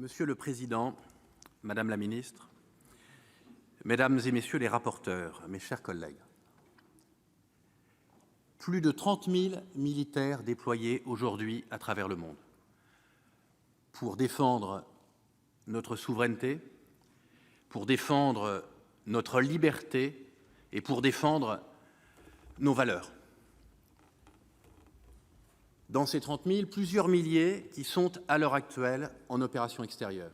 Monsieur le Président, Madame la Ministre, Mesdames et Messieurs les rapporteurs, mes chers collègues, plus de 30 000 militaires déployés aujourd'hui à travers le monde pour défendre notre souveraineté, pour défendre notre liberté et pour défendre nos valeurs. Dans ces 30 000, plusieurs milliers qui sont à l'heure actuelle en opération extérieure.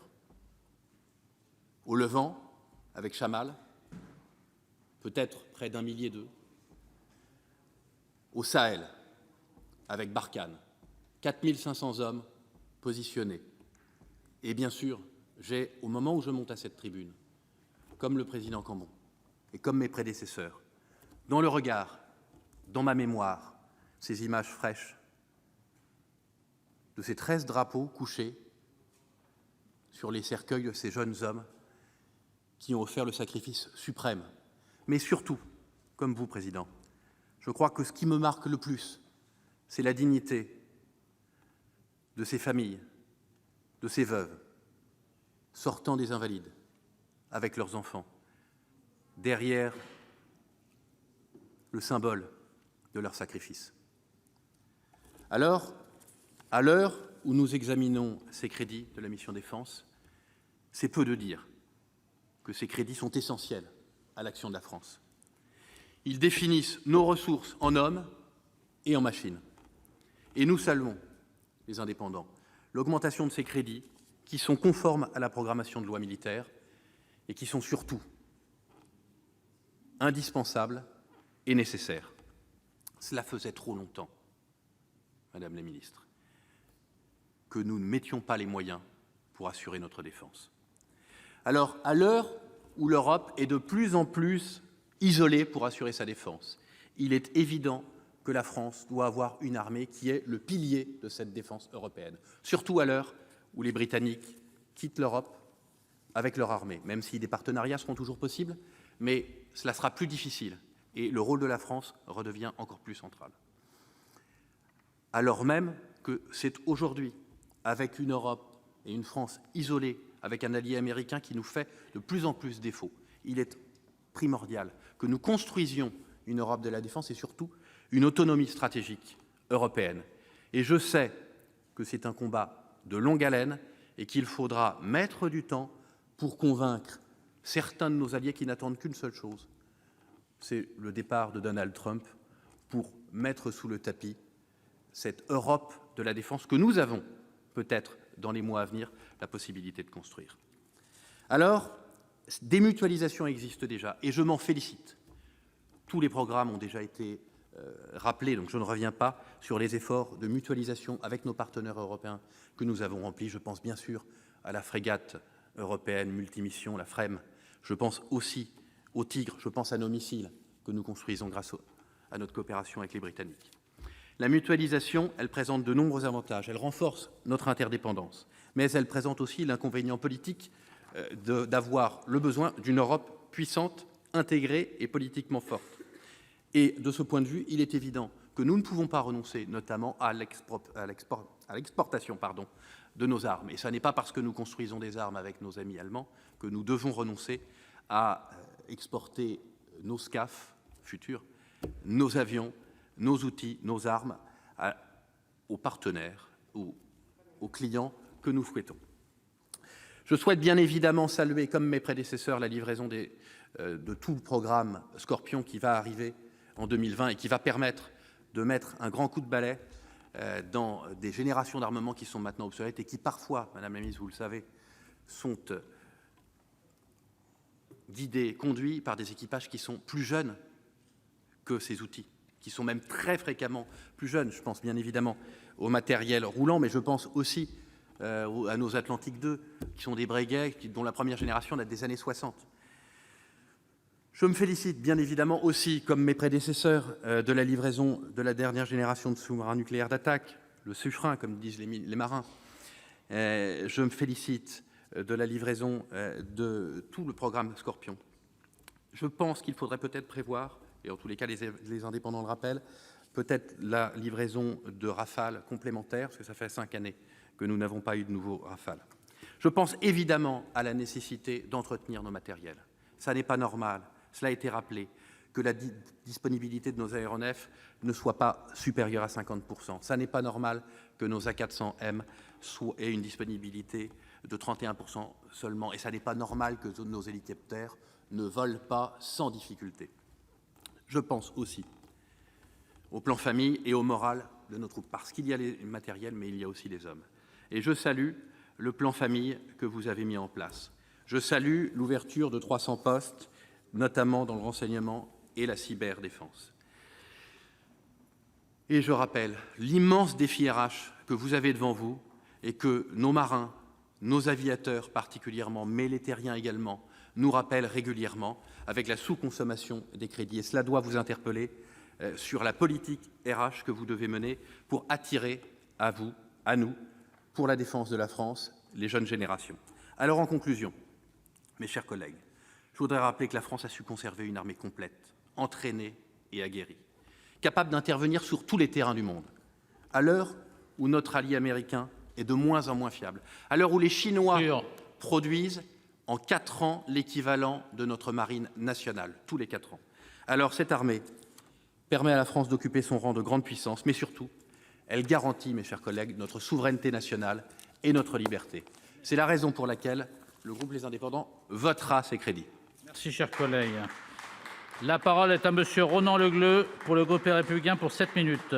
Au Levant, avec Chamal, peut-être près d'1 millier d'eux. Au Sahel, avec Barkhane, 4 500 hommes positionnés. Et bien sûr, j'ai, au moment où je monte à cette tribune, comme le président Cambon et comme mes prédécesseurs, dans le regard, dans ma mémoire, ces images fraîches de ces 13 drapeaux couchés sur les cercueils de ces jeunes hommes qui ont offert le sacrifice suprême. Mais surtout, comme vous, Président, je crois que ce qui me marque le plus, c'est la dignité de ces familles, de ces veuves, sortant des Invalides, avec leurs enfants, derrière le symbole de leur sacrifice. Alors, à l'heure où nous examinons ces crédits de la mission Défense, c'est peu de dire que ces crédits sont essentiels à l'action de la France. Ils définissent nos ressources en hommes et en machines. Et nous saluons, les indépendants, l'augmentation de ces crédits qui sont conformes à la programmation de loi militaire et qui sont surtout indispensables et nécessaires. Cela faisait trop longtemps, Madame la Ministre, que nous ne mettions pas les moyens pour assurer notre défense. Alors, à l'heure où l'Europe est de plus en plus isolée pour assurer sa défense, il est évident que la France doit avoir une armée qui est le pilier de cette défense européenne, surtout à l'heure où les Britanniques quittent l'Europe avec leur armée, même si des partenariats seront toujours possibles, mais cela sera plus difficile et le rôle de la France redevient encore plus central. Alors même que c'est aujourd'hui, avec une Europe et une France isolées, avec un allié américain qui nous fait de plus en plus défaut, il est primordial que nous construisions une Europe de la défense et surtout une autonomie stratégique européenne. Et je sais que c'est un combat de longue haleine et qu'il faudra mettre du temps pour convaincre certains de nos alliés qui n'attendent qu'une seule chose, c'est le départ de Donald Trump pour mettre sous le tapis cette Europe de la défense que nous avons peut-être dans les mois à venir la possibilité de construire. Alors, des mutualisations existent déjà et je m'en félicite. Tous les programmes ont déjà été rappelés, donc je ne reviens pas sur les efforts de mutualisation avec nos partenaires européens que nous avons remplis. Je pense bien sûr à la frégate européenne multimission, la FREMM. Je pense aussi au Tigre, je pense à nos missiles que nous construisons grâce à notre coopération avec les Britanniques. La mutualisation, elle présente de nombreux avantages. Elle renforce notre interdépendance, mais elle présente aussi l'inconvénient politique d'avoir le besoin d'une Europe puissante, intégrée et politiquement forte. Et de ce point de vue, il est évident que nous ne pouvons pas renoncer notamment à l'exportation de nos armes. Et ce n'est pas parce que nous construisons des armes avec nos amis allemands que nous devons renoncer à exporter nos SCAF futurs, nos avions, nos outils, nos armes aux partenaires, aux clients que nous souhaitons. Je souhaite bien évidemment saluer, comme mes prédécesseurs, la livraison de tout le programme Scorpion qui va arriver en 2020 et qui va permettre de mettre un grand coup de balai dans des générations d'armements qui sont maintenant obsolètes et qui parfois, Madame la Ministre, vous le savez, sont guidés, conduits par des équipages qui sont plus jeunes que ces outils, qui sont même très fréquemment plus jeunes. Je pense bien évidemment au matériel roulant, mais je pense aussi à nos Atlantique II, qui sont des Breguet, dont la première génération date des années 60. Je me félicite bien évidemment aussi, comme mes prédécesseurs, de la livraison de la dernière génération de sous-marins nucléaires d'attaque, le Suffren, comme disent les marins. Je me félicite de la livraison de tout le programme Scorpion. Je pense qu'il faudrait peut-être prévoir, et en tous les cas les indépendants le rappellent, peut-être la livraison de Rafale complémentaires, parce que ça fait 5 années que nous n'avons pas eu de nouveaux Rafale. Je pense évidemment à la nécessité d'entretenir nos matériels. Ça n'est pas normal, cela a été rappelé, que la disponibilité de nos aéronefs ne soit pas supérieure à 50%. Ça n'est pas normal que nos A400M aient une disponibilité de 31% seulement. Et ça n'est pas normal que nos hélicoptères ne volent pas sans difficulté. Je pense aussi au plan famille et au moral de nos troupes, parce qu'il y a les matériels, mais il y a aussi les hommes. Et je salue le plan famille que vous avez mis en place. Je salue l'ouverture de 300 postes, notamment dans le renseignement et la cyberdéfense. Et je rappelle l'immense défi RH que vous avez devant vous et que nos marins, nos aviateurs particulièrement, mais les terriens également, nous rappellent régulièrement avec la sous-consommation des crédits. Et cela doit vous interpeller sur la politique RH que vous devez mener pour attirer à vous, à nous, pour la défense de la France, les jeunes générations. Alors, en conclusion, mes chers collègues, je voudrais rappeler que la France a su conserver une armée complète, entraînée et aguerrie, capable d'intervenir sur tous les terrains du monde. À l'heure où notre allié américain est de moins en moins fiable, à l'heure où les Chinois produisent en 4 ans l'équivalent de notre marine nationale, tous les 4 ans. Alors cette armée permet à la France d'occuper son rang de grande puissance, mais surtout, elle garantit, mes chers collègues, notre souveraineté nationale et notre liberté. C'est la raison pour laquelle le groupe Les Indépendants votera ces crédits. Merci, cher collègue. La parole est à monsieur Ronan Le Gleut pour le groupe Les Républicains pour 7 minutes.